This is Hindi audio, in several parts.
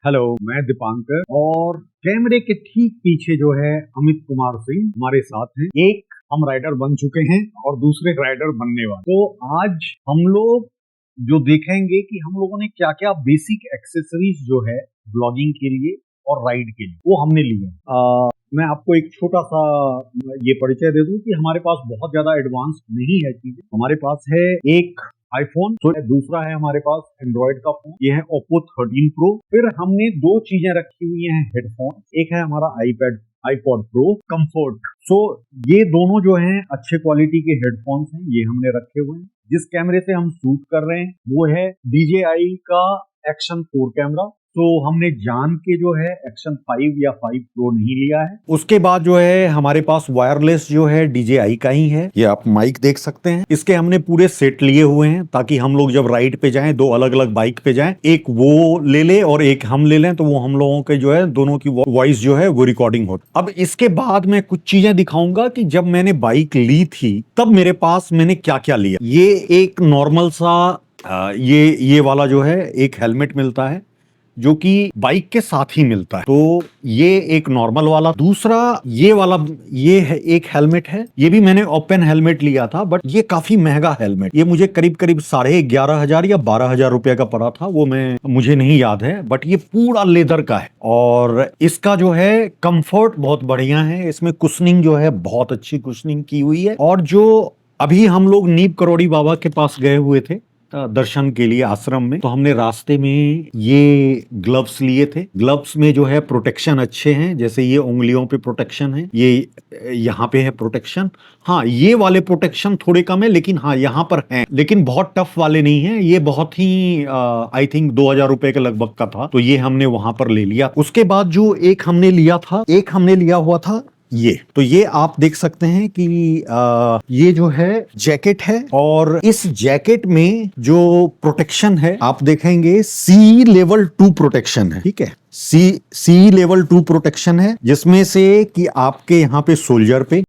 हेलो, मैं दीपांकर और कैमरे के ठीक पीछे जो है अमित कुमार सिंह हमारे साथ हैं। एक हम राइडर बन चुके हैं और दूसरे राइडर बनने वाले। तो आज हम लोग जो देखेंगे कि हम लोगों ने क्या क्या बेसिक एक्सेसरीज जो है ब्लॉगिंग के लिए और राइड के लिए वो हमने लिए। मैं आपको एक छोटा सा ये परिचय दे दूं कि हमारे पास बहुत ज्यादा एडवांस नहीं है चीजें। हमारे पास है एक आईफोन, तो दूसरा है हमारे पास एंड्रॉइड का फोन, ये है ओप्पो 13 प्रो। फिर हमने दो चीजें रखी हुई हैं हेडफोन, एक है हमारा आईपॉड प्रो कंफर्ट। सो ये दोनों जो हैं अच्छे क्वालिटी के हेडफोन्स हैं, ये हमने रखे हुए हैं। जिस कैमरे से हम शूट कर रहे हैं वो है DJI का एक्शन 4 कैमरा। तो हमने जान के जो है एक्शन 5 या 5 प्रो नहीं लिया है। उसके बाद जो है हमारे पास वायरलेस जो है DJI का ही है, ये आप माइक देख सकते हैं। इसके हमने पूरे सेट लिए हुए हैं ताकि हम लोग जब राइड पे जाएं, दो अलग अलग बाइक पे जाएं, एक वो ले ले और एक हम ले लें, तो वो हम लोगों के जो है दोनों की वॉइस जो है वो रिकॉर्डिंग हो। अब इसके बाद मैं कुछ चीजें दिखाऊंगा कि जब मैंने बाइक ली थी तब मेरे पास मैंने क्या क्या लिया। ये एक नॉर्मल सा ये वाला जो है एक हेलमेट मिलता है जो कि बाइक के साथ ही मिलता है, तो ये एक नॉर्मल वाला। दूसरा ये वाला, ये है एक हेलमेट है, ये भी मैंने ओपन हेलमेट लिया था, बट ये काफी महंगा हेलमेट, ये मुझे करीब करीब 11,500 या 12,000 रुपए का पड़ा था, वो मुझे नहीं याद है, बट ये पूरा लेदर का है और इसका जो है कंफर्ट बहुत बढ़िया है। इसमें कुशनिंग जो है बहुत अच्छी कुशनिंग की हुई है। और जो अभी हम लोग नीम करोड़ी बाबा के पास गए हुए थे दर्शन के लिए आश्रम में, तो हमने रास्ते में ये ग्लव्स लिए थे। ग्लव्स में जो है प्रोटेक्शन अच्छे हैं, जैसे ये उंगलियों पे प्रोटेक्शन है, ये यहाँ पे है प्रोटेक्शन। हाँ, ये वाले प्रोटेक्शन थोड़े कम है, लेकिन हाँ यहाँ पर हैं, लेकिन बहुत टफ वाले नहीं है। ये बहुत ही आई थिंक 2,000 रुपए के लगभग का था, तो ये हमने वहां पर ले लिया। उसके बाद जो एक हमने लिया था, एक हमने लिया हुआ था ये, तो ये आप देख सकते हैं कि ये जो है जैकेट है और इस जैकेट में जो प्रोटेक्शन है आप देखेंगे सी लेवल 2 प्रोटेक्शन है, ठीक है। सी लेवल 2 प्रोटेक्शन है, जिसमें से कि आपके यहाँ पे सोल्जर पे,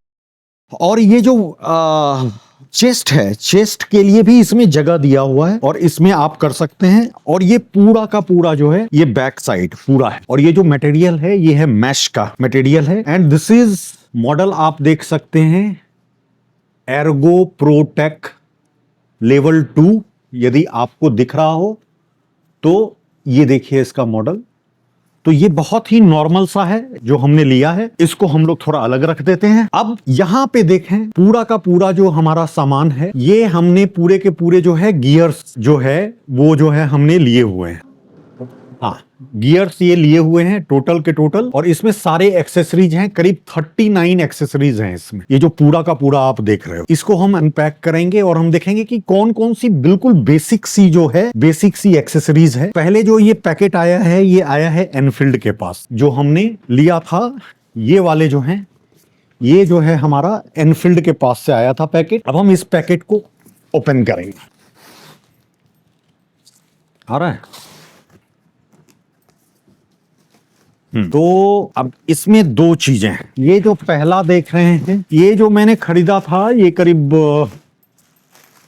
और ये जो चेस्ट है, चेस्ट के लिए भी इसमें जगह दिया हुआ है और इसमें आप कर सकते हैं। और ये पूरा का पूरा जो है ये बैक साइड पूरा है, और ये जो मटेरियल है ये है मैश का मटेरियल है। एंड दिस इज मॉडल आप देख सकते हैं एर्गो प्रोटेक लेवल 2, यदि आपको दिख रहा हो तो ये देखिए इसका मॉडल। तो ये बहुत ही नॉर्मल सा है जो हमने लिया है, इसको हम लोग थोड़ा अलग रख देते हैं। अब यहाँ पे देखें पूरा का पूरा जो हमारा सामान है, ये हमने पूरे के पूरे जो है गियर्स जो है वो जो है हमने लिए हुए हैं। हाँ, गियर्स ये लिए हुए हैं टोटल के टोटल, और इसमें सारे एक्सेसरीज हैं, करीब 39 एक्सेसरीज हैं इसमें। ये जो पूरा का पूरा आप देख रहे हो, इसको हम अनपैक करेंगे और हम देखेंगे कि कौन कौन सी बिल्कुल बेसिक सी जो है बेसिक सी एक्सेसरीज है। पहले जो ये पैकेट आया है, ये आया है एनफील्ड के पास, जो हमने लिया था ये वाले जो हैं, ये जो है हमारा एनफील्ड के पास से आया था पैकेट। अब हम इस पैकेट को ओपन करेंगे। आ रहा है? तो अब इसमें दो चीजें हैं। ये जो पहला देख रहे हैं, ये जो मैंने खरीदा था, ये करीब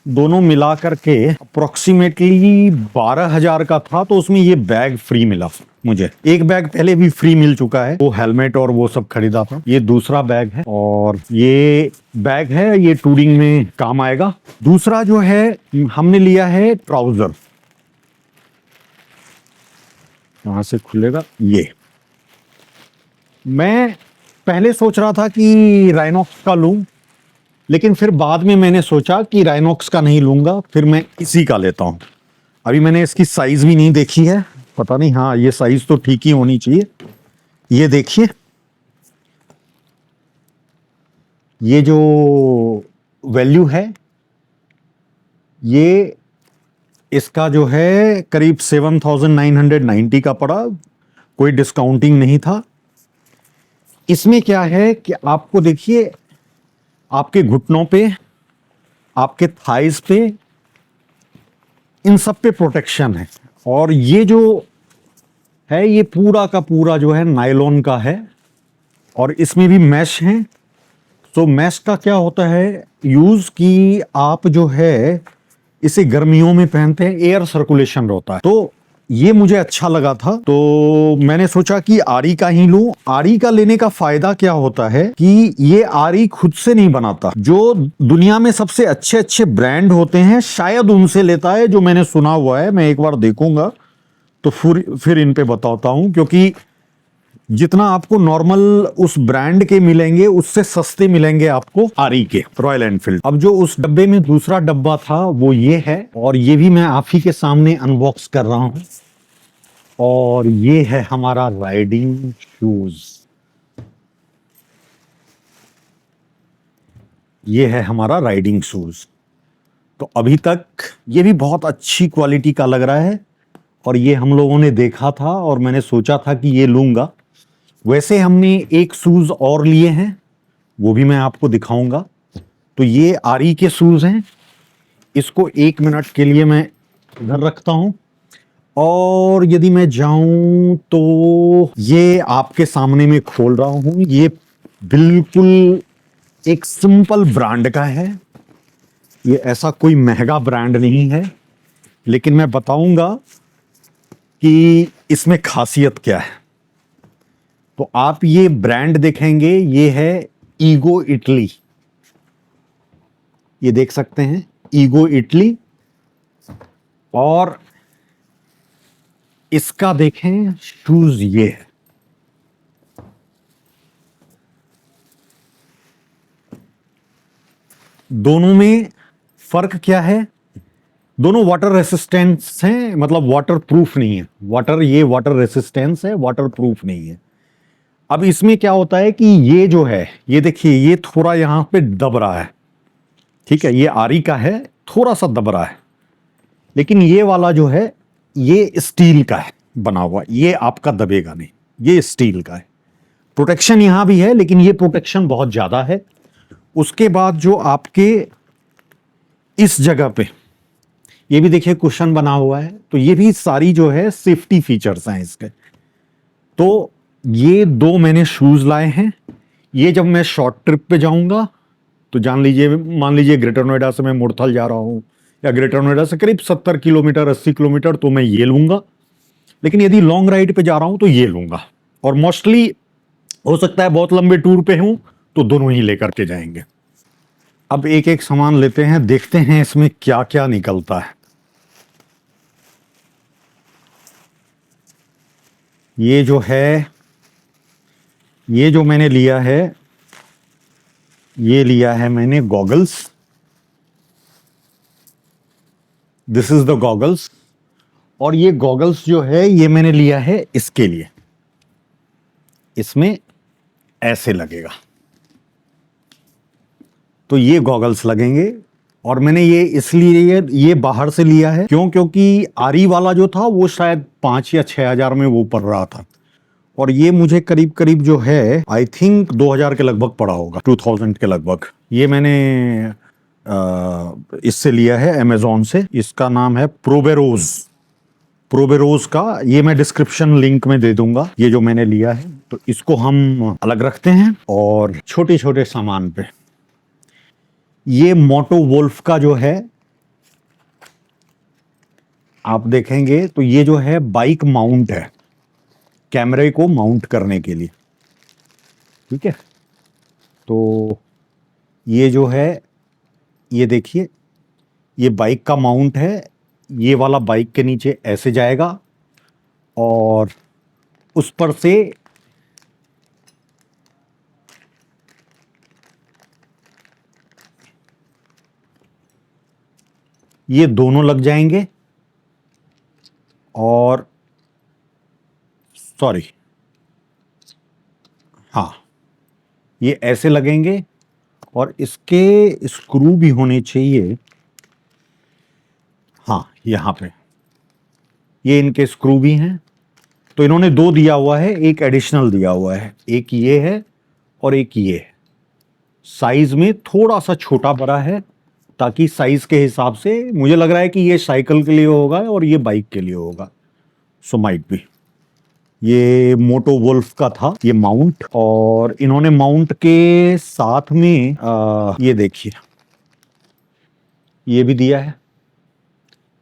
दोनों मिला करके अप्रोक्सीमेटली 12,000 का था, तो उसमें ये बैग फ्री मिला मुझे। एक बैग पहले भी फ्री मिल चुका है, वो हेलमेट और वो सब खरीदा था। ये दूसरा बैग है और ये बैग है, ये टूरिंग में काम आएगा। दूसरा जो है हमने लिया है ट्राउजर, कहां से खुलेगा ये। मैं पहले सोच रहा था कि राइनॉक्स का लूं, लेकिन फिर बाद में मैंने सोचा कि राइनॉक्स का नहीं लूंगा, फिर मैं इसी का लेता हूं। अभी मैंने इसकी साइज भी नहीं देखी है, पता नहीं, हाँ ये साइज तो ठीक ही होनी चाहिए। ये देखिए, ये जो वैल्यू है, ये इसका जो है करीब 7,990 का पड़ा, कोई डिस्काउंटिंग नहीं था। इसमें क्या है कि आपको देखिए, आपके घुटनों पे, आपके थाइस पे, इन सब पे प्रोटेक्शन है। और ये जो है ये पूरा का पूरा जो है नायलॉन का है, और इसमें भी मैश है। तो मैश का क्या होता है यूज कि आप जो है इसे गर्मियों में पहनते हैं, एयर सर्कुलेशन होता है, तो ये मुझे अच्छा लगा था, तो मैंने सोचा कि आरी का ही लूं। आरी का लेने का फायदा क्या होता है कि ये आरी खुद से नहीं बनाता, जो दुनिया में सबसे अच्छे अच्छे ब्रांड होते हैं शायद उनसे लेता है, जो मैंने सुना हुआ है। मैं एक बार देखूंगा तो फिर इन पे बताता हूं, क्योंकि जितना आपको नॉर्मल उस ब्रांड के मिलेंगे उससे सस्ते मिलेंगे आपको आरी के, रॉयल एनफील्ड। अब जो उस डब्बे में दूसरा डब्बा था वो ये है, और ये भी मैं आप ही के सामने अनबॉक्स कर रहा हूं। और ये है हमारा राइडिंग शूज। ये है हमारा राइडिंग शूज। तो अभी तक ये भी बहुत अच्छी क्वालिटी का लग रहा है, और ये हम लोगों ने देखा था और मैंने सोचा था कि ये लूंगा। वैसे हमने एक शूज और लिए हैं, वो भी मैं आपको दिखाऊंगा। तो ये आरी के शूज हैं। इसको 1 मिनट के लिए मैं इधर रखता हूं, और यदि मैं जाऊं तो ये आपके सामने में खोल रहा हूं। ये बिल्कुल एक सिंपल ब्रांड का है। ये ऐसा कोई महंगा ब्रांड नहीं है, लेकिन मैं बताऊंगा कि इसमें खासियत क्या है। तो आप ये ब्रांड देखेंगे, ये है ईगो इटली। ये देख सकते हैं, ईगो इटली। और इसका देखें शूज, ये है। दोनों में फर्क क्या है? दोनों वाटर रेसिस्टेंस हैं, मतलब वाटर प्रूफ नहीं है। ये वाटर रेसिस्टेंस है, वाटर प्रूफ नहीं है। अब इसमें क्या होता है कि ये जो है, ये देखिए, ये थोड़ा यहां पे दब रहा है। ठीक है, ये आरी का है, थोड़ा सा दब रहा है। लेकिन ये वाला जो है, ये स्टील का है बना हुआ, ये आपका दबेगा नहीं। ये स्टील का है। प्रोटेक्शन यहां भी है, लेकिन ये प्रोटेक्शन बहुत ज्यादा है। उसके बाद जो आपके इस जगह पे, ये भी देखिए कुशन बना हुआ है। तो ये भी सारी जो है सेफ्टी फीचर्स हैं इसके। तो ये दो मैंने शूज लाए हैं। ये जब मैं शॉर्ट ट्रिप पे जाऊंगा, तो मान लीजिए ग्रेटर नोएडा से मैं मुरथल जा रहा हूं, या ग्रेटर नोएडा से करीब 70 किलोमीटर 80 किलोमीटर, तो मैं ये लूंगा। लेकिन यदि लॉन्ग राइड पे जा रहा हूं तो ये लूंगा। और मोस्टली हो सकता है बहुत लंबे टूर पे हूं तो दोनों ही लेकर के जाएंगे। अब एक एक सामान लेते हैं, देखते हैं इसमें क्या क्या निकलता है। ये जो है, ये जो मैंने लिया है, ये लिया है मैंने goggles. This is the goggles. और ये गॉगल्स जो है, ये मैंने लिया है इसके लिए। इसमें ऐसे लगेगा, तो ये गॉगल्स लगेंगे। और मैंने ये इसलिए ये बाहर से लिया है, क्योंकि आरी वाला जो था वो शायद 5 या 6 हजार में वो पड़ रहा था। और ये मुझे करीब करीब जो है, आई थिंक 2000 के लगभग पड़ा होगा, 2000 के लगभग। ये मैंने इससे लिया है, अमेजोन से। इसका नाम है प्रोबेरोज। प्रोबेरोज का ये मैं डिस्क्रिप्शन लिंक में दे दूंगा, ये जो मैंने लिया है। तो इसको हम अलग रखते हैं। और छोटे छोटे सामान पे, ये मोटो वोल्फ का जो है, आप देखेंगे तो ये जो है बाइक माउंट है, कैमरे को माउंट करने के लिए। ठीक है, तो ये जो है, ये देखिए, ये बाइक का माउंट है। ये वाला बाइक के नीचे ऐसे जाएगा, और उस पर से ये दोनों लग जाएंगे। और सॉरी, हाँ, ये ऐसे लगेंगे। और इसके स्क्रू भी होने चाहिए, हाँ, यहां पे ये इनके स्क्रू भी हैं। तो इन्होंने दो दिया हुआ है, एक एडिशनल दिया हुआ है। एक ये है और एक ये है। साइज में थोड़ा सा छोटा बड़ा है, ताकि साइज के हिसाब से मुझे लग रहा है कि ये साइकिल के लिए होगा और ये बाइक के लिए होगा। सो माइट भी। ये मोटो वोल्फ का था ये माउंट। और इन्होंने माउंट के साथ में ये देखिए, ये भी दिया है,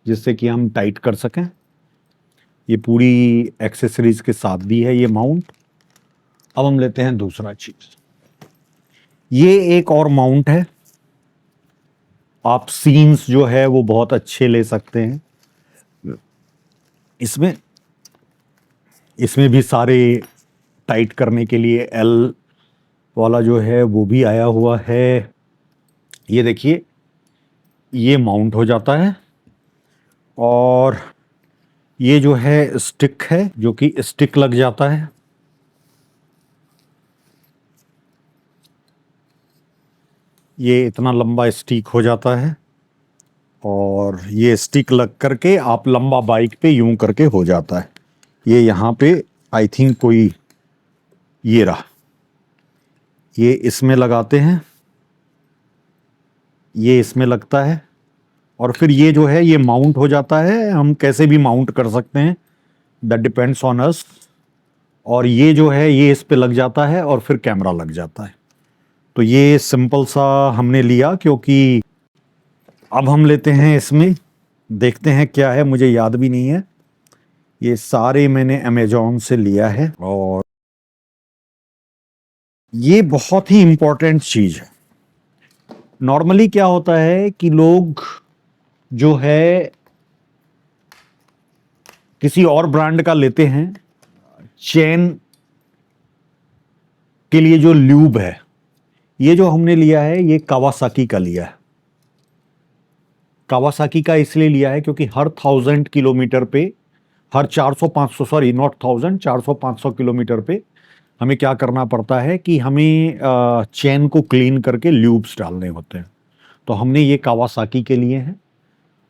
जिससे कि हम टाइट कर सकें। ये पूरी एक्सेसरीज के साथ दी है ये माउंट। अब हम लेते हैं दूसरा चीज, ये एक और माउंट है। आप सीन्स जो है वो बहुत अच्छे ले सकते हैं इसमें। इसमें भी सारे टाइट करने के लिए एल वाला जो है वो भी आया हुआ है। ये देखिए, ये माउंट हो जाता है और ये जो है स्टिक है, जो कि स्टिक लग जाता है। ये इतना लंबा स्टिक हो जाता है और ये स्टिक लग करके आप लंबा बाइक पे यूं करके हो जाता है। ये यहाँ पे आई थिंक कोई, ये रहा, ये इसमें लगाते हैं, ये इसमें लगता है और फिर ये जो है ये माउंट हो जाता है। हम कैसे भी माउंट कर सकते हैं, दैट डिपेंड्स ऑन अस। और ये जो है ये इस पे लग जाता है और फिर कैमरा लग जाता है। तो ये सिंपल सा हमने लिया, क्योंकि अब हम लेते हैं इसमें, देखते हैं क्या है, मुझे याद भी नहीं है। ये सारे मैंने अमेजोन से लिया है और ये बहुत ही इंपॉर्टेंट चीज है। नॉर्मली क्या होता है कि लोग जो है किसी और ब्रांड का लेते हैं। चेन के लिए जो ल्यूब है, ये जो हमने लिया है ये कावासाकी का लिया है। कावासाकी का इसलिए लिया है क्योंकि हर 1000 किलोमीटर पे, हर 400-500, सॉरी नॉट 1000, 400-500 किलोमीटर पे हमें क्या करना पड़ता है कि हमें चेन को क्लीन करके ल्यूब्स डालने होते हैं। तो हमने ये कावासाकी के लिए हैं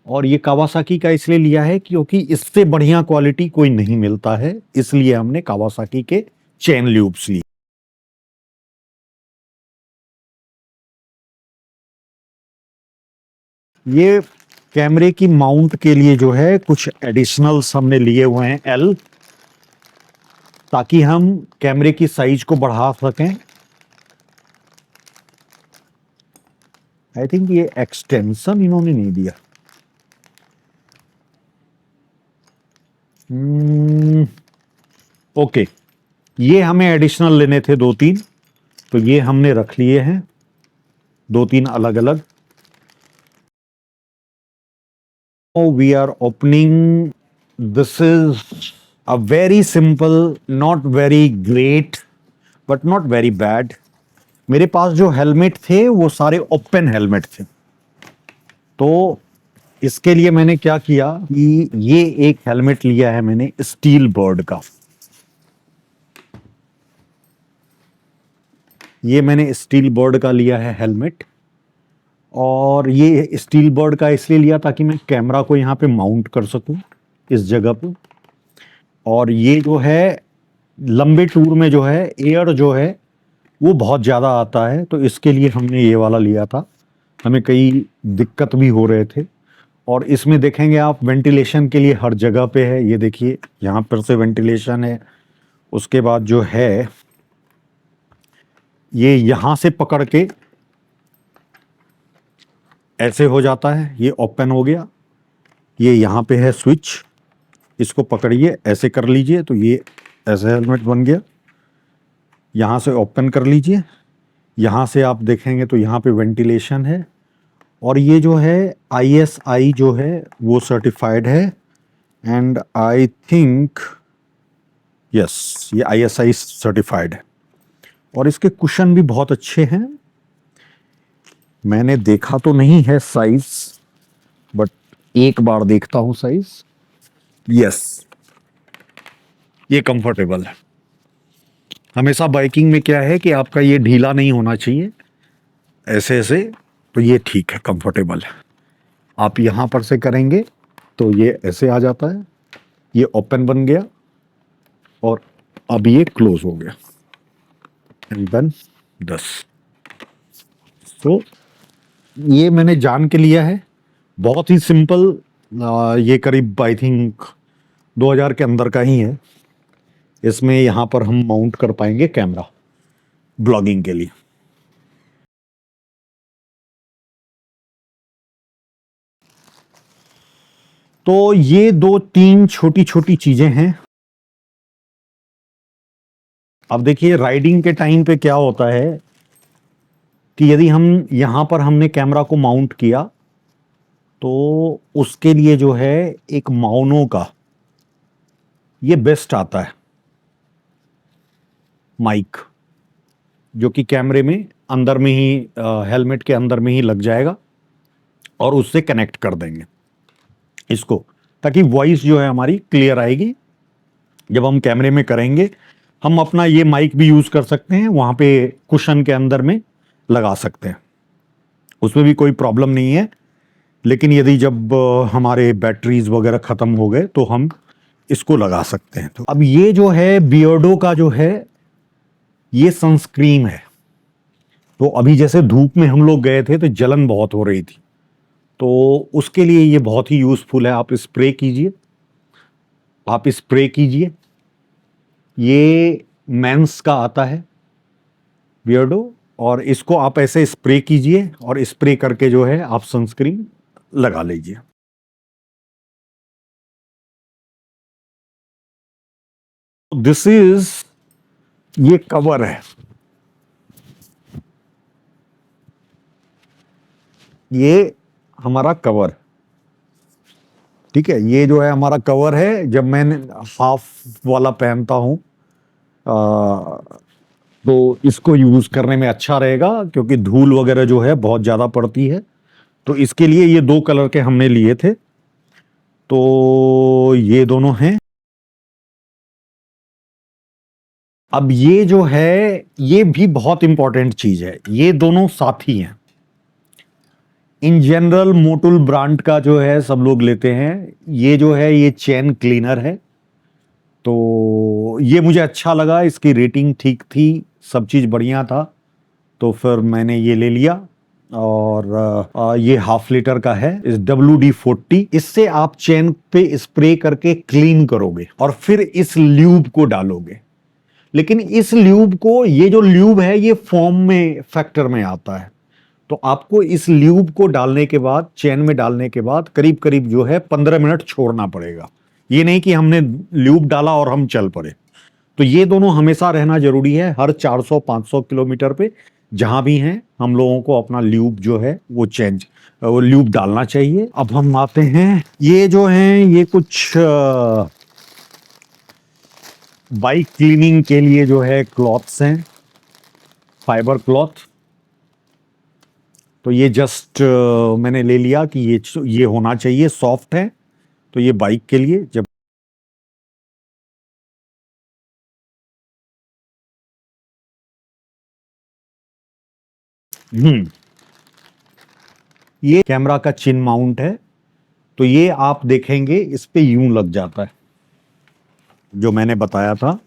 और ये कावासाकी का इसलिए लिया है क्योंकि इससे बढ़िया क्वालिटी कोई नहीं मिलता है, इसलिए हमने कावासाकी के चेन ल्यूब्स लिए। ये कैमरे की माउंट के लिए जो है कुछ एडिशनल्स हमने लिए हुए हैं एल, ताकि हम कैमरे की साइज को बढ़ा सकें। आई थिंक ये एक्सटेंशन इन्होंने नहीं दिया। ओके, ये हमें एडिशनल लेने थे 2-3, तो ये हमने रख लिए हैं 2-3 अलग अलग। We are opening, this is a very simple, not very great but not very bad. मेरे पास जो हेलमेट थे वो सारे ओपन हेलमेट थे, तो इसके लिए मैंने क्या किया कि ये एक हेलमेट लिया है मैंने स्टील बर्ड का। ये मैंने स्टील बर्ड का लिया है हेलमेट, और ये स्टील बर्ड का इसलिए लिया ताकि मैं कैमरा को यहाँ पे माउंट कर सकूं इस जगह पे। और ये जो है लंबे टूर में जो है एयर जो है वो बहुत ज़्यादा आता है, तो इसके लिए हमने ये वाला लिया था। हमें कई दिक्कत भी हो रहे थे। और इसमें देखेंगे आप वेंटिलेशन के लिए हर जगह पे है, ये देखिए यहाँ पर से वेंटिलेशन है। उसके बाद जो है ये यहाँ से पकड़ के ऐसे हो जाता है, ये ओपन हो गया। ये यहाँ पे है स्विच, इसको पकड़िए ऐसे कर लीजिए तो ये ऐसे हेलमेट बन गया। यहाँ से ओपन कर लीजिए, यहाँ से आप देखेंगे तो यहाँ पे वेंटिलेशन है। और ये जो है ISI जो है वो सर्टिफाइड है, एंड आई थिंक यस ये ISI सर्टिफाइड है। और इसके कुशन भी बहुत अच्छे हैं। मैंने देखा तो नहीं है साइज, बट एक बार देखता हूं साइज। यस, ये कंफर्टेबल है। हमेशा बाइकिंग में क्या है कि आपका ये ढीला नहीं होना चाहिए, ऐसे ऐसे, तो ये ठीक है, कंफर्टेबल है। आप यहां पर से करेंगे तो ये ऐसे आ जाता है, ये ओपन बन गया और अब ये क्लोज हो गया, एंड देन 10। तो ये मैंने जान के लिया है, बहुत ही सिंपल। ये करीब आई थिंक 2000 के अंदर का ही है। इसमें यहां पर हम माउंट कर पाएंगे कैमरा ब्लॉगिंग के लिए। तो ये दो तीन छोटी छोटी चीजें हैं। अब देखिए राइडिंग के टाइम पे क्या होता है कि यदि हम यहां पर हमने कैमरा को माउंट किया तो उसके लिए जो है एक माउनो का ये बेस्ट आता है माइक, जो कि कैमरे में अंदर में ही हेलमेट के अंदर में ही लग जाएगा और उससे कनेक्ट कर देंगे इसको, ताकि वॉइस जो है हमारी क्लियर आएगी। जब हम कैमरे में करेंगे हम अपना ये माइक भी यूज कर सकते हैं, वहां पे कुशन के अंदर में लगा सकते हैं, उसमें भी कोई प्रॉब्लम नहीं है। लेकिन यदि जब हमारे बैटरीज वगैरह खत्म हो गए तो हम इसको लगा सकते हैं। तो अब ये जो है बियर्डो का जो है ये सनस्क्रीन है। तो अभी जैसे धूप में हम लोग गए थे तो जलन बहुत हो रही थी, तो उसके लिए ये बहुत ही यूजफुल है। आप स्प्रे कीजिए, आप स्प्रे कीजिए। ये मेंस का आता है बियर्डो, और इसको आप ऐसे स्प्रे कीजिए और स्प्रे करके जो है आप सनस्क्रीन लगा लीजिए। दिस इज, ये कवर है, ये हमारा कवर, ठीक है। ये जो है हमारा कवर है। जब मैं हाफ वाला पहनता हूं तो इसको यूज करने में अच्छा रहेगा, क्योंकि धूल वगैरह जो है बहुत ज्यादा पड़ती है। तो इसके लिए ये दो कलर के हमने लिए थे, तो ये दोनों हैं। अब ये जो है ये भी बहुत इंपॉर्टेंट चीज है, ये दोनों साथी हैं। इन जनरल मोटुल ब्रांड का जो है सब लोग लेते हैं। ये जो है ये चेन क्लीनर है, तो ये मुझे अच्छा लगा, इसकी रेटिंग ठीक थी, सब चीज बढ़िया था, तो फिर मैंने ये ले लिया। और ये हाफ लीटर का है, इस WD-40। इससे आप चेन पे स्प्रे करके क्लीन करोगे और फिर इस ल्यूब को डालोगे। लेकिन इस ल्यूब को, ये जो ल्यूब है ये फोम में फैक्टर में आता है, तो आपको इस ल्यूब को डालने के बाद, चेन में डालने के बाद करीब करीब जो है 15 मिनट छोड़ना पड़ेगा। ये नहीं कि हमने ल्यूब डाला और हम चल पड़े। तो ये दोनों हमेशा रहना जरूरी है। हर 400-500 किलोमीटर पे जहां भी हैं हम लोगों को अपना ल्यूब जो है वो ल्यूब डालना चाहिए। अब हम आते हैं, ये जो हैं ये कुछ बाइक क्लीनिंग के लिए जो है क्लॉथ्स हैं, फाइबर क्लॉथ। तो ये जस्ट मैंने ले लिया कि ये होना चाहिए, सॉफ्ट है, तो ये बाइक के लिए जब ये कैमरा का चिन माउंट है, तो ये आप देखेंगे इस पे यूं लग जाता है, जो मैंने बताया था।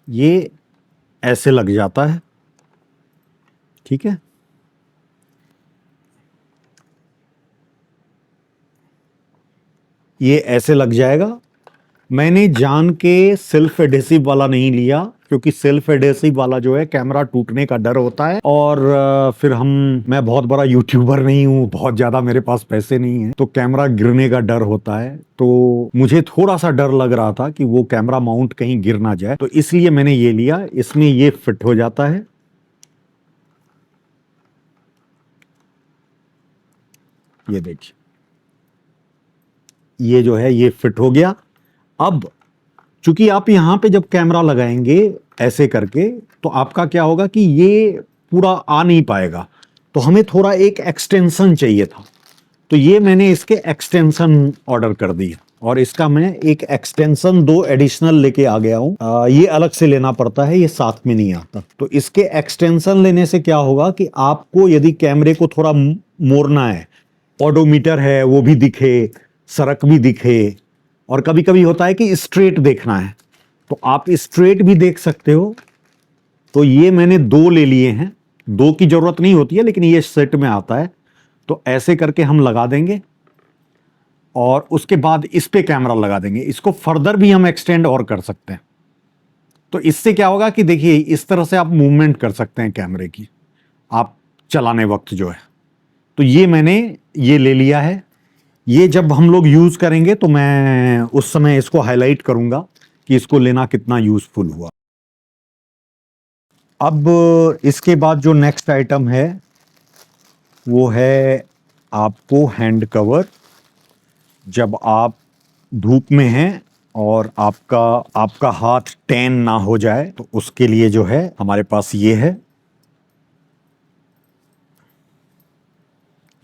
ये ऐसे लग जाता है, ठीक है। ये ऐसे लग जाएगा। मैंने जान के सेल्फ एडेसिव वाला नहीं लिया, क्योंकि सेल्फ एडेसिव वाला जो है कैमरा टूटने का डर होता है, और फिर मैं बहुत बड़ा यूट्यूबर नहीं हूँ, बहुत ज्यादा मेरे पास पैसे नहीं है, तो कैमरा गिरने का डर होता है। तो मुझे थोड़ा सा डर लग रहा था कि वो कैमरा माउंट कहीं गिर ना जाए, तो इसलिए मैंने ये लिया। इसमें ये फिट हो जाता है, ये देखिए, ये जो है ये फिट हो गया। अब चूंकि आप यहां पे जब कैमरा लगाएंगे ऐसे करके, तो आपका क्या होगा कि ये पूरा आ नहीं पाएगा, तो हमें थोड़ा एक एक्सटेंशन चाहिए था, तो ये मैंने इसके एक्सटेंशन ऑर्डर कर दिया, और इसका मैं एक एक्सटेंशन 2 एडिशनल लेके आ गया हूं। ये अलग से लेना पड़ता है, ये साथ में नहीं आता। तो इसके एक्सटेंशन लेने से क्या होगा कि आपको यदि कैमरे को थोड़ा मोड़ना है, ऑडोमीटर है वो भी दिखे, सड़क भी दिखे, और कभी कभी होता है कि स्ट्रेट देखना है, तो आप स्ट्रेट भी देख सकते हो। तो ये मैंने 2 ले लिए हैं, 2 की जरूरत नहीं होती है, लेकिन ये सेट में आता है। तो ऐसे करके हम लगा देंगे, और उसके बाद इस पे कैमरा लगा देंगे। इसको फर्दर भी हम एक्सटेंड और कर सकते हैं। तो इससे क्या होगा कि देखिए, इस तरह से आप मूवमेंट कर सकते हैं कैमरे की। आप चलाने वक्त जो है। तो ये मैंने ये ले लिया है। ये जब हम लोग यूज करेंगे तो मैं उस समय इसको हाईलाइट करूंगा कि इसको लेना कितना यूजफुल हुआ। अब इसके बाद जो नेक्स्ट आइटम है वो है आपको हैंड कवर। जब आप धूप में हैं और आपका हाथ टैन ना हो जाए तो उसके लिए जो है हमारे पास ये है।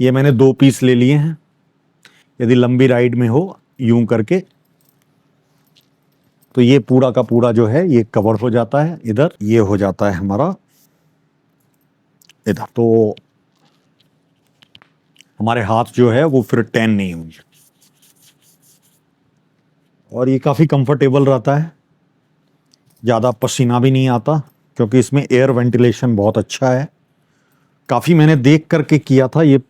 ये मैंने 2 पीस ले लिए हैं। यदि लंबी राइड में हो यूं करके तो ये पूरा का पूरा जो है ये कवर हो जाता है। इधर ये हो जाता है हमारा इधर, तो हमारे हाथ जो है वो फिर टैन नहीं होंगे। और ये काफ़ी कंफर्टेबल रहता है, ज़्यादा पसीना भी नहीं आता क्योंकि इसमें एयर वेंटिलेशन बहुत अच्छा है। काफ़ी मैंने देख करके किया था ये।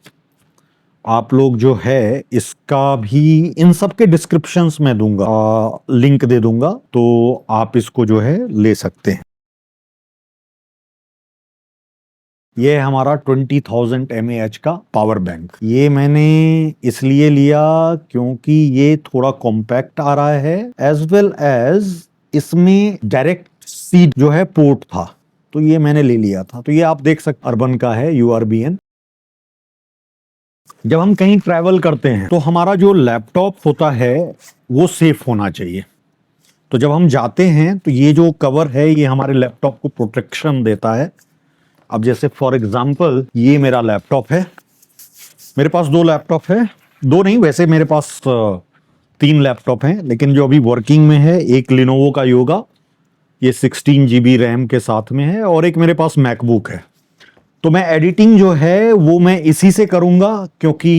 आप लोग जो है इसका भी इन सब के डिस्क्रिप्शंस में दूंगा, लिंक दे दूंगा, तो आप इसको जो है ले सकते हैं। ये है हमारा 20,000 mAh का पावर बैंक। ये मैंने इसलिए लिया क्योंकि ये थोड़ा कॉम्पैक्ट आ रहा है, एज वेल एज इसमें डायरेक्ट सी जो है पोर्ट था, तो ये मैंने ले लिया था। तो ये आप देख सकते अर्बन का है, URBN। जब हम कहीं ट्रैवल करते हैं तो हमारा जो लैपटॉप होता है वो सेफ होना चाहिए। तो जब हम जाते हैं तो ये जो कवर है ये हमारे लैपटॉप को प्रोटेक्शन देता है। अब जैसे फॉर एग्जांपल ये मेरा लैपटॉप है, मेरे पास 2 लैपटॉप है, 2 नहीं वैसे मेरे पास 3 लैपटॉप हैं, लेकिन जो अभी वर्किंग में है एक लिनोवो का योगा, ये 16 GB रैम के साथ में है, और एक मेरे पास मैकबुक है। तो मैं एडिटिंग जो है वो मैं इसी से करूंगा क्योंकि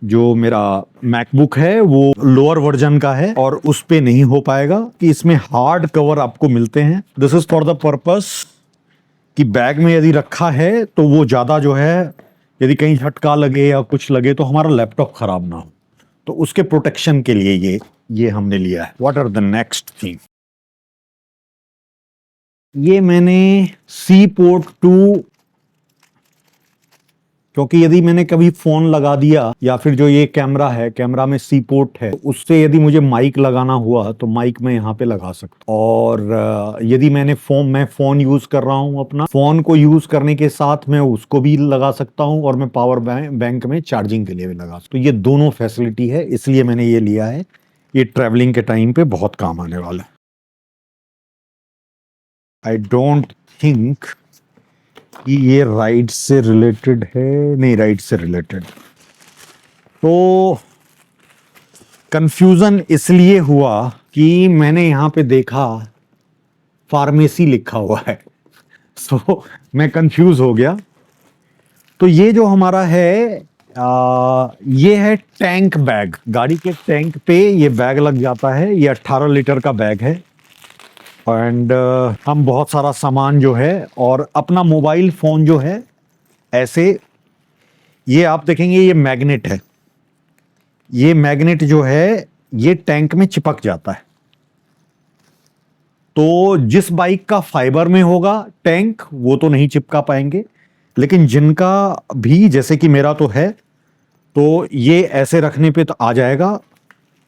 जो मेरा मैकबुक है वो लोअर वर्जन का है और उस पे नहीं हो पाएगा कि इसमें हार्ड कवर आपको मिलते हैं। This is for the purpose कि बैग में यदि रखा है तो वो ज़्यादा जो है यदि कहीं झटका लगे या कुछ लगे तो हमारा लैपटॉप खराब ना हो, तो उसके प्रोटेक्शन के लिए ये हमने लिया है। What are the next thing? ये मैंने सी पोर्ट 2, क्योंकि यदि मैंने कभी फोन लगा दिया या फिर जो ये कैमरा है, कैमरा में सी पोर्ट है, तो उससे यदि मुझे माइक लगाना हुआ तो माइक मैं यहाँ पे लगा सकता हूँ। और यदि मैं फोन यूज कर रहा हूँ, अपना फोन को यूज करने के साथ मैं उसको भी लगा सकता हूँ और मैं पावर बैंक में चार्जिंग के लिए भी लगा सकता हूँ। तो ये दोनों फैसिलिटी है, इसलिए मैंने ये लिया है। ये ट्रेवलिंग के टाइम पे बहुत काम आने वाला है। आई डोंट थिंक कि ये राइड से रिलेटेड है, नहीं राइड से रिलेटेड। तो कंफ्यूजन इसलिए हुआ कि मैंने यहां पे देखा फार्मेसी लिखा हुआ है, सो मैं कंफ्यूज हो गया। तो ये जो हमारा है ये है टैंक बैग। गाड़ी के टैंक पे ये बैग लग जाता है। ये 18 लीटर का बैग है एंड हम बहुत सारा सामान जो है और अपना मोबाइल फोन जो है ऐसे, ये आप देखेंगे ये मैग्नेट है। ये मैग्नेट जो है ये टैंक में चिपक जाता है। तो जिस बाइक का फाइबर में होगा टैंक वो तो नहीं चिपका पाएंगे, लेकिन जिनका भी जैसे कि मेरा तो है, तो ये ऐसे रखने पे तो आ जाएगा।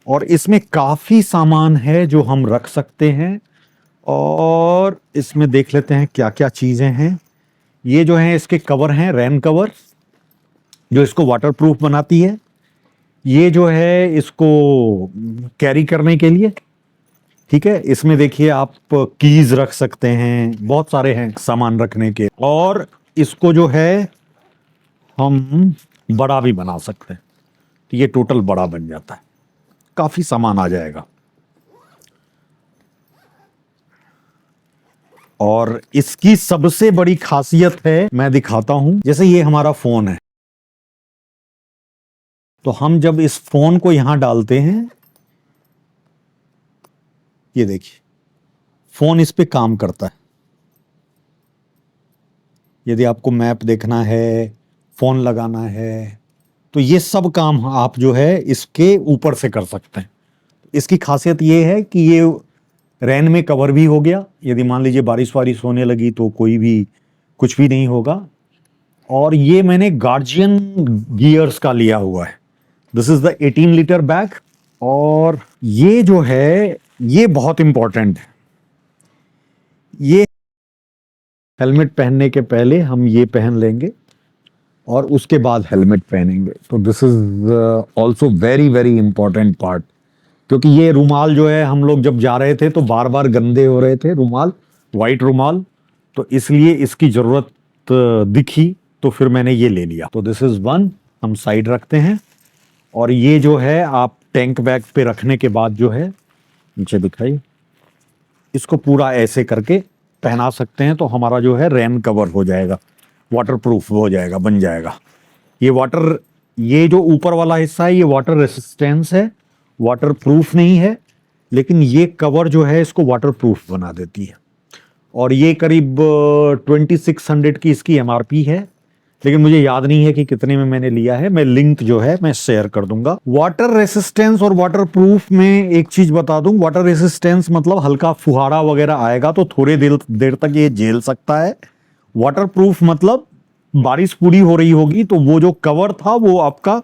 और इसमें काफी सामान है जो हम रख सकते हैं। और इसमें देख लेते हैं क्या क्या चीजें हैं। ये जो है इसके कवर हैं, रेन कवर, जो इसको वाटरप्रूफ बनाती है। ये जो है इसको कैरी करने के लिए, ठीक है। इसमें देखिए आप कीज रख सकते हैं, बहुत सारे हैं सामान रखने के। और इसको जो है हम बड़ा भी बना सकते हैं, तो ये टोटल बड़ा बन जाता है, काफी सामान आ जाएगा। और इसकी सबसे बड़ी खासियत है, मैं दिखाता हूं। जैसे ये हमारा फोन है, तो हम जब इस फोन को यहां डालते हैं, ये देखिए फोन इस पे काम करता है। यदि आपको मैप देखना है, फोन लगाना है, तो ये सब काम आप जो है इसके ऊपर से कर सकते हैं। इसकी खासियत ये है कि ये रेन में कवर भी हो गया। यदि मान लीजिए बारिश वारिश होने लगी तो कोई भी कुछ भी नहीं होगा। और ये मैंने गार्जियन गियर्स का लिया हुआ है। This is the 18 litre bag. और ये जो है ये बहुत इंपॉर्टेंट है। ये हेलमेट पहनने के पहले हम ये पहन लेंगे और उसके बाद हेलमेट पहनेंगे। तो this is also very very important part, क्योंकि ये रुमाल जो है हम लोग जब जा रहे थे तो बार बार गंदे हो रहे थे रुमाल, वाइट रुमाल, तो इसलिए इसकी जरूरत दिखी तो फिर मैंने ये ले लिया। तो दिस इज वन, हम साइड रखते हैं। और ये जो है आप टैंक बैग पे रखने के बाद जो है, नीचे दिखाइए, इसको पूरा ऐसे करके पहना सकते हैं तो हमारा जो है रेन कवर हो जाएगा, वाटर प्रूफ हो जाएगा, बन जाएगा। ये जो ऊपर वाला हिस्सा है ये वाटर रेसिस्टेंस है, वाटर प्रूफ नहीं है, लेकिन ये कवर जो है इसको वाटर प्रूफ बना देती है। और ये करीब 2600 की इसकी एमआरपी है, लेकिन मुझे याद नहीं है कि कितने में मैंने लिया है। मैं लिंक जो है मैं शेयर कर दूंगा। वाटर रेसिस्टेंस और वाटर प्रूफ में एक चीज बता दूं, वाटर रेसिस्टेंस मतलब हल्का फुहारा वगैरह आएगा तो थोड़े देर तक ये झेल सकता है। वाटर प्रूफ मतलब बारिश पूरी हो रही होगी तो वो जो कवर था वो आपका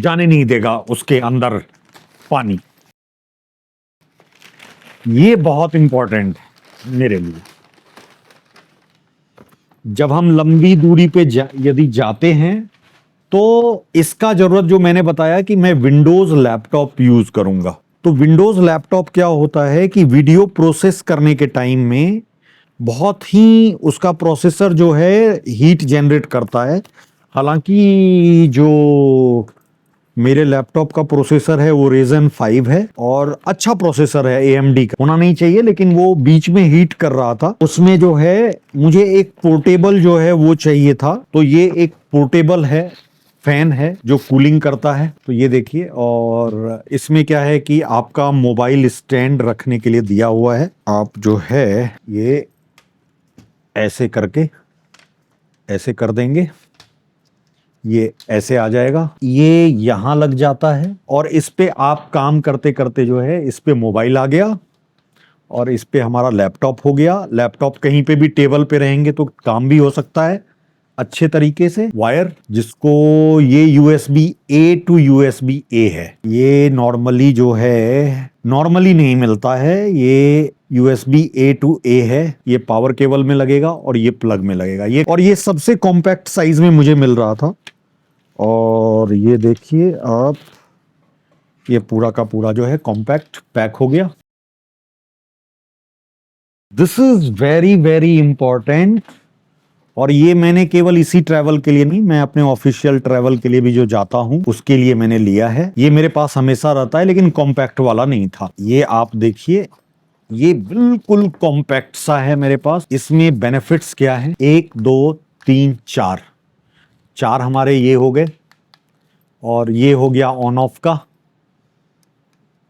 जाने नहीं देगा उसके अंदर पानी। ये बहुत इंपॉर्टेंट है मेरे लिए। जब हम लंबी दूरी पे यदि जाते हैं तो इसका जरूरत, जो मैंने बताया कि मैं विंडोज लैपटॉप यूज करूंगा, तो विंडोज लैपटॉप क्या होता है कि वीडियो प्रोसेस करने के टाइम में बहुत ही उसका प्रोसेसर जो है हीट जनरेट करता है। हालांकि जो मेरे लैपटॉप का प्रोसेसर है वो Ryzen 5 है और अच्छा प्रोसेसर है, AMD का होना नहीं चाहिए, लेकिन वो बीच में हीट कर रहा था। उसमें जो है मुझे एक पोर्टेबल जो है वो चाहिए था, तो ये एक पोर्टेबल है, फैन है जो कूलिंग करता है। तो ये देखिए, और इसमें क्या है कि आपका मोबाइल स्टैंड रखने के लिए दिया हुआ है। आप जो है ये ऐसे करके ऐसे कर देंगे, ये ऐसे आ जाएगा, ये यहां लग जाता है और इस पे आप काम करते करते जो है इस पे मोबाइल आ गया और इस पे हमारा लैपटॉप हो गया। लैपटॉप कहीं पे भी टेबल पे रहेंगे तो काम भी हो सकता है अच्छे तरीके से। वायर जिसको ये USB A to USB A है, ये नॉर्मली जो है नॉर्मली नहीं मिलता है, ये USB A to A है। ये पावर केबल में लगेगा और ये प्लग में लगेगा। ये सबसे कॉम्पैक्ट साइज में मुझे मिल रहा था। और ये देखिए आप, ये पूरा का पूरा जो है कॉम्पैक्ट पैक हो गया। This is very very important. और ये मैंने केवल इसी ट्रैवल के लिए नहीं, मैं अपने ऑफिशियल ट्रैवल के लिए भी जो जाता हूं उसके लिए मैंने लिया है। ये मेरे पास हमेशा रहता है, लेकिन कॉम्पैक्ट वाला नहीं था। ये आप देखिए, ये बिल्कुल कॉम्पैक्ट सा है मेरे पास। इसमें बेनिफिट्स क्या है, 1 2 3 4 हमारे ये हो गए। और ये हो गया ऑन ऑफ का।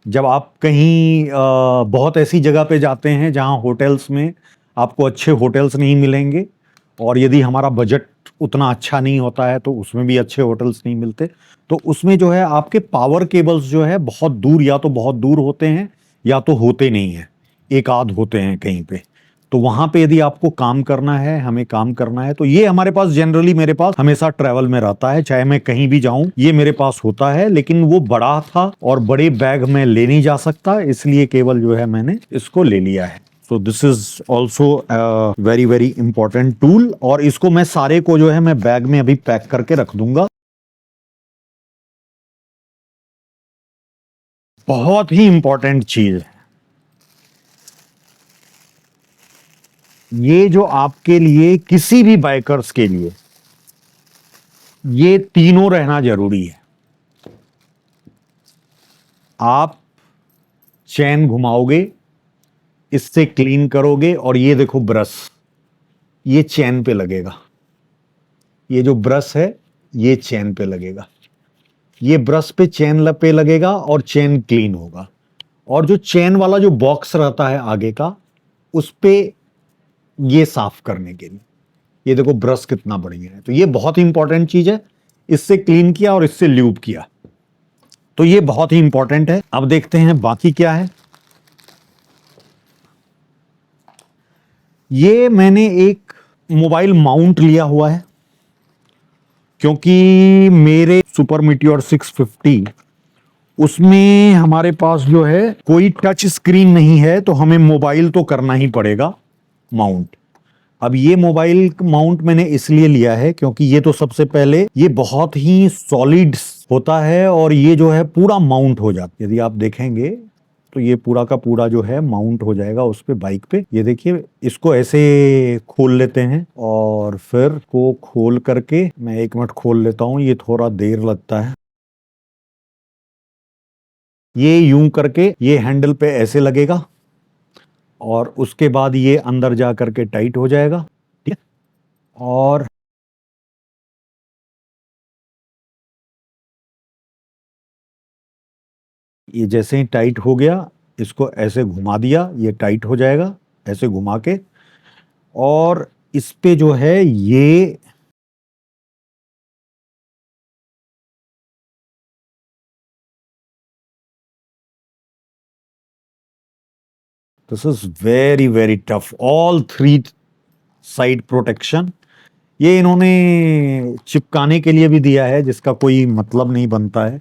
जब आप कहीं बहुत ऐसी जगह पे जाते हैं जहां होटल्स में आपको अच्छे होटल्स नहीं मिलेंगे, और यदि हमारा बजट उतना अच्छा नहीं होता है तो उसमें भी अच्छे होटल्स नहीं मिलते, तो उसमें जो है आपके पावर केबल्स जो है बहुत दूर, या तो बहुत दूर होते हैं या तो होते नहीं हैं, एक आध होते हैं कहीं पे। तो वहां पे यदि आपको काम करना है, हमें काम करना है, तो ये हमारे पास जनरली, मेरे पास हमेशा ट्रैवल में रहता है, चाहे मैं कहीं भी जाऊं ये मेरे पास होता है। लेकिन वो बड़ा था और बड़े बैग में ले नहीं जा सकता, इसलिए केवल जो है मैंने इसको ले लिया है। So this is also very very important tool. और इसको मैं सारे को जो है मैं बैग में अभी पैक करके रख दूंगा। बहुत ही इंपॉर्टेंट चीज है ये, जो आपके लिए, किसी भी बाइकर्स के लिए ये तीनों रहना जरूरी है। आप चैन घुमाओगे, इससे क्लीन करोगे, और ये देखो ब्रश, ये चैन पे लगेगा। ये जो ब्रश है ये चैन पे लगेगा, ये ब्रश पे चैन पे लगेगा और चैन क्लीन होगा। और जो चैन वाला जो बॉक्स रहता है आगे का, उस पे ये साफ करने के लिए, ये देखो ब्रश कितना बढ़िया है। तो ये बहुत ही इंपॉर्टेंट चीज है, इससे क्लीन किया और इससे ल्यूब किया, तो ये बहुत ही इंपॉर्टेंट है। अब देखते हैं बाकी क्या है। ये मैंने एक मोबाइल माउंट लिया हुआ है, क्योंकि मेरे सुपर मीटियोर 650 उसमें हमारे पास जो है कोई टच स्क्रीन नहीं है, तो हमें मोबाइल तो करना ही पड़ेगा माउंट। अब ये मोबाइल माउंट मैंने इसलिए लिया है क्योंकि ये तो सबसे पहले ये बहुत ही सॉलिड होता है और ये जो है पूरा माउंट हो जाता है। यदि आप देखेंगे तो ये पूरा का पूरा जो है माउंट हो जाएगा उस पे, बाइक पे। ये देखिए, इसको ऐसे खोल लेते हैं और फिर को खोल करके, मैं 1 मिनट खोल लेता हूं, ये थोड़ा देर लगता है। ये यूं करके ये हैंडल पे ऐसे लगेगा और उसके बाद ये अंदर जा करके टाइट हो जाएगा, ठीक है। और ये जैसे ही टाइट हो गया, इसको ऐसे घुमा दिया, ये टाइट हो जाएगा ऐसे घुमा के। और इस पे जो है ये this is very very tough, all 3 side protection. ये इन्होंने चिपकाने के लिए भी दिया है जिसका कोई मतलब नहीं बनता है,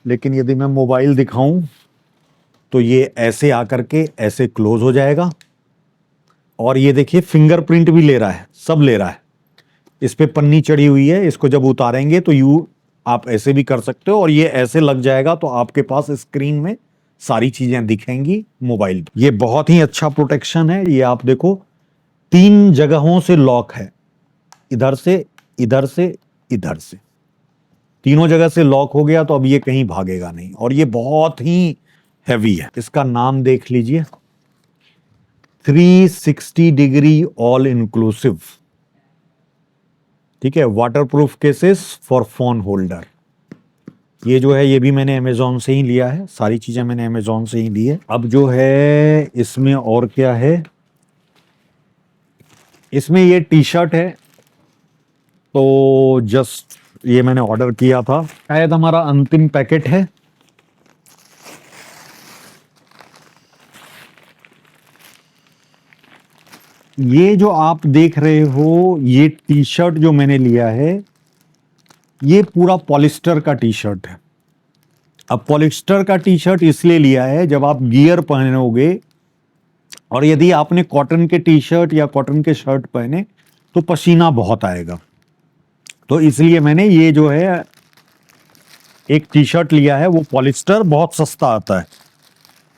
लेकिन यदि मैं मोबाइल दिखाऊं तो ये ऐसे आकर के ऐसे क्लोज हो जाएगा। और ये देखिए फिंगरप्रिंट भी ले रहा है, सब ले रहा है। इस पे पन्नी चढ़ी हुई है, इसको जब उतारेंगे तो यू आप ऐसे भी कर सकते हो और ये ऐसे लग जाएगा, तो आपके पास स्क्रीन में सारी चीजें दिखेंगी मोबाइल। ये बहुत ही अच्छा प्रोटेक्शन है। ये आप देखो 3 जगहों से लॉक है, इधर से, इधर से, इधर से, तीनों जगह से लॉक हो गया, तो अब ये कहीं भागेगा नहीं। और ये बहुत ही हैवी है। इसका नाम देख लीजिए, 360 डिग्री ऑल इंक्लूसिव, ठीक है, waterproof cases for phone holder. ये जो है ये भी मैंने अमेजोन से ही लिया है, सारी चीजें मैंने अमेजोन से ही ली है। अब जो है इसमें और क्या है, इसमें ये टी शर्ट है, तो जस्ट ये मैंने ऑर्डर किया था, शायद हमारा अंतिम पैकेट है। ये जो आप देख रहे हो ये टी शर्ट जो मैंने लिया है, ये पूरा पॉलिस्टर का टी शर्ट है। अब पॉलिस्टर का टी शर्ट इसलिए लिया है, जब आप गियर पहनोगे और यदि आपने कॉटन के टी शर्ट या कॉटन के शर्ट पहने तो पसीना बहुत आएगा, तो इसलिए मैंने ये जो है एक टी शर्ट लिया है, वो पॉलिस्टर बहुत सस्ता आता है।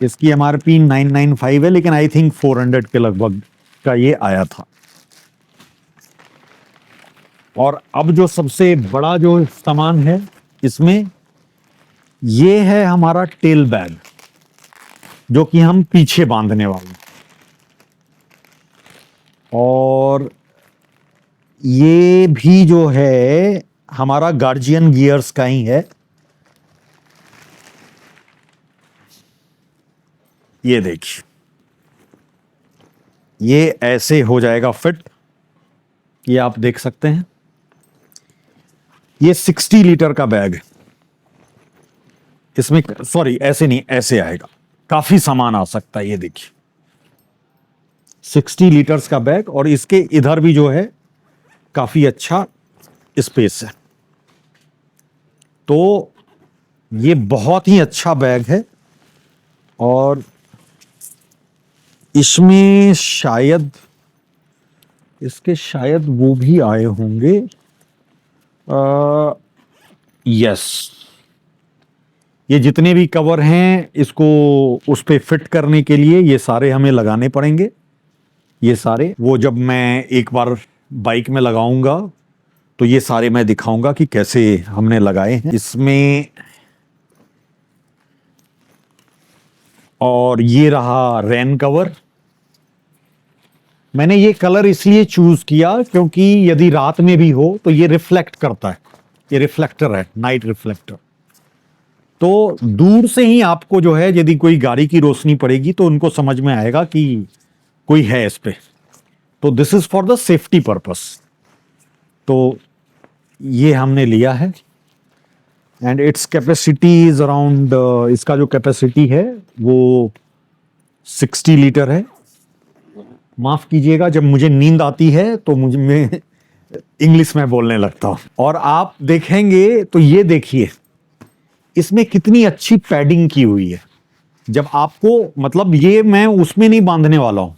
इसकी एमआरपी 995 है, लेकिन आई थिंक 400 के लगभग का ये आया था। और अब जो सबसे बड़ा जो सामान है इसमें, ये है हमारा टेल बैग, जो कि हम पीछे बांधने वाले। और ये भी जो है हमारा गार्जियन गियर्स का ही है। ये देखिए, ये ऐसे हो जाएगा फिट, ये आप देख सकते हैं। ये 60 लीटर का बैग है, इसमें सॉरी ऐसे नहीं, ऐसे आएगा, काफी सामान आ सकता है। ये देखिए 60 लीटर्स का बैग, और इसके इधर भी जो है काफी अच्छा स्पेस है। तो ये बहुत ही अच्छा बैग है। और इसमें शायद इसके शायद वो भी आए होंगे, यस, ये जितने भी कवर हैं इसको उस पे फिट करने के लिए ये सारे हमें लगाने पड़ेंगे। ये सारे वो जब मैं एक बार बाइक में लगाऊंगा तो ये सारे मैं दिखाऊंगा कि कैसे हमने लगाए हैं इसमें। और ये रहा रेन कवर। मैंने ये कलर इसलिए चूज किया क्योंकि यदि रात में भी हो तो ये रिफ्लेक्ट करता है, ये रिफ्लेक्टर है, नाइट रिफ्लेक्टर। तो दूर से ही आपको जो है यदि कोई गाड़ी की रोशनी पड़ेगी तो उनको समझ में आएगा कि कोई है इस पे। तो this is for the safety purpose. तो ये हमने लिया है and its capacity is around, इसका जो कैपेसिटी है वो 60 लीटर है। माफ कीजिएगा, जब मुझे नींद आती है तो मैं इंग्लिश में बोलने लगता हूं। और आप देखेंगे तो ये देखिए इसमें कितनी अच्छी पैडिंग की हुई है। जब आपको मतलब ये मैं उसमें नहीं बांधने वाला हूं,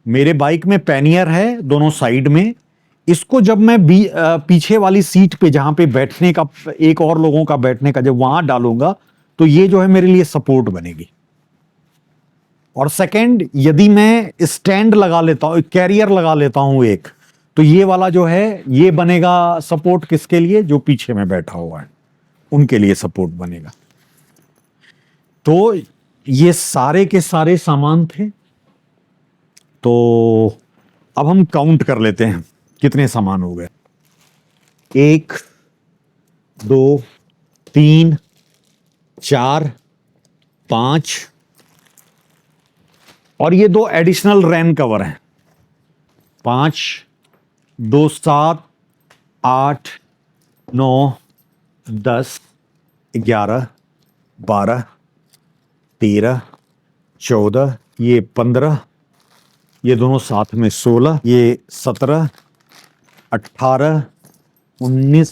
मेरे बाइक में पैनियर है दोनों साइड में। इसको जब मैं पीछे वाली सीट पे जहां पे बैठने का एक और लोगों का बैठने का जब वहां डालूंगा तो ये जो है मेरे लिए सपोर्ट बनेगी। और सेकंड, यदि मैं स्टैंड लगा लेता हूं, कैरियर लगा लेता हूं एक, तो ये वाला जो है ये बनेगा सपोर्ट किसके लिए, जो पीछे में बैठा हुआ है उनके लिए सपोर्ट बनेगा। तो ये सारे के सारे सामान थे। तो अब हम काउंट कर लेते हैं कितने सामान हो गए। 1 2 3 4 5 और ये 2 एडिशनल रैन कवर हैं। 5 2 7 8 9 10 11 12 13 14 ये 15, ये दोनों साथ में 16, ये 17 18 19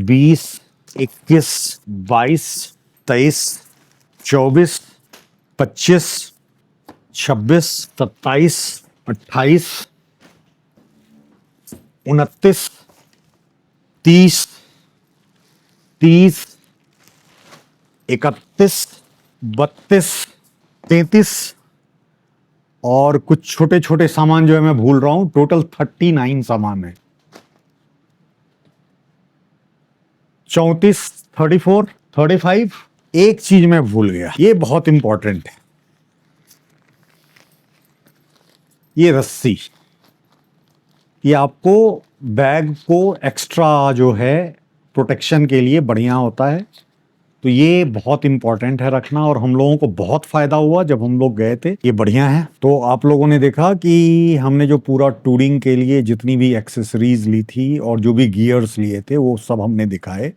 20 21 22 23 24 25 26 27 28 29 30 30 31 32 33 और कुछ छोटे छोटे सामान जो है मैं भूल रहा हूं। टोटल 39 सामान है। 34 34 35। एक चीज मैं भूल गया, ये बहुत इंपॉर्टेंट है, ये रस्सी। ये आपको बैग को एक्स्ट्रा जो है प्रोटेक्शन के लिए बढ़िया होता है। तो ये बहुत इंपॉर्टेंट है रखना, और हम लोगों को बहुत फायदा हुआ जब हम लोग गए थे। ये बढ़िया है। तो आप लोगों ने देखा कि हमने जो पूरा टूरिंग के लिए जितनी भी एक्सेसरीज ली थी और जो भी गियर्स लिए थे वो सब हमने दिखाए।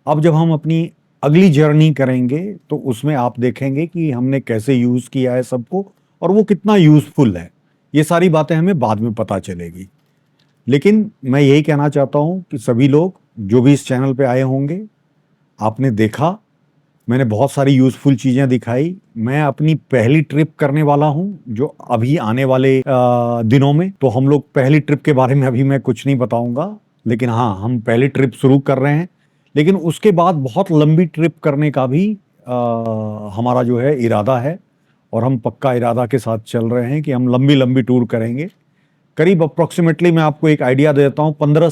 अब जब हम अपनी अगली जर्नी करेंगे तो उसमें आप देखेंगे कि हमने कैसे यूज़ किया है सबको और वो कितना यूज़फुल है। ये सारी बातें हमें बाद में पता चलेगी। लेकिन मैं यही कहना चाहता हूँ कि सभी लोग जो भी इस चैनल पे आए होंगे, आपने देखा मैंने बहुत सारी यूज़फुल चीज़ें दिखाई। मैं अपनी पहली ट्रिप करने वाला हूँ जो अभी आने वाले दिनों में। तो हम लोग पहली ट्रिप के बारे में अभी मैं कुछ नहीं बताऊंगा, लेकिन हाँ, हम पहली ट्रिप शुरू कर रहे हैं। लेकिन उसके बाद बहुत लंबी ट्रिप करने का भी हमारा जो है इरादा है, और हम पक्का इरादा के साथ चल रहे हैं कि हम लंबी लंबी टूर करेंगे। करीब अप्रोक्सीमेटली मैं आपको एक आइडिया देता हूँ, 11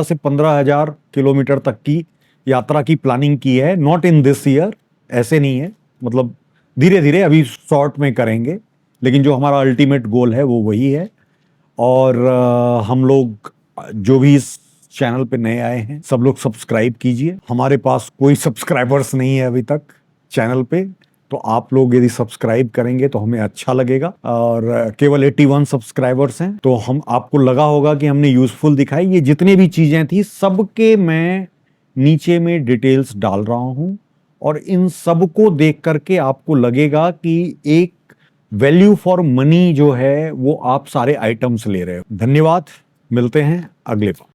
से 15,000 किलोमीटर तक की यात्रा की प्लानिंग की है। नॉट इन दिस ईयर, ऐसे नहीं है, मतलब धीरे धीरे अभी शॉर्ट में करेंगे, लेकिन जो हमारा अल्टीमेट गोल है वो वही है। और हम लोग जो भी इस चैनल पे नए आए हैं सब लोग सब्सक्राइब कीजिए। हमारे पास कोई सब्सक्राइबर्स नहीं है अभी तक चैनल पे, तो आप लोग यदि सब्सक्राइब करेंगे तो हमें अच्छा लगेगा। और केवल 81 सब्सक्राइबर्स हैं, तो हम आपको लगा होगा कि हमने यूजफुल दिखाई। ये जितनी भी चीजें थी सबके मैं नीचे में डिटेल्स डाल रहा हूं, और इन सबको देख करके आपको लगेगा कि एक वैल्यू फॉर मनी जो है वो आप सारे आइटम्स ले रहे हो। धन्यवाद, मिलते हैं अगले बार।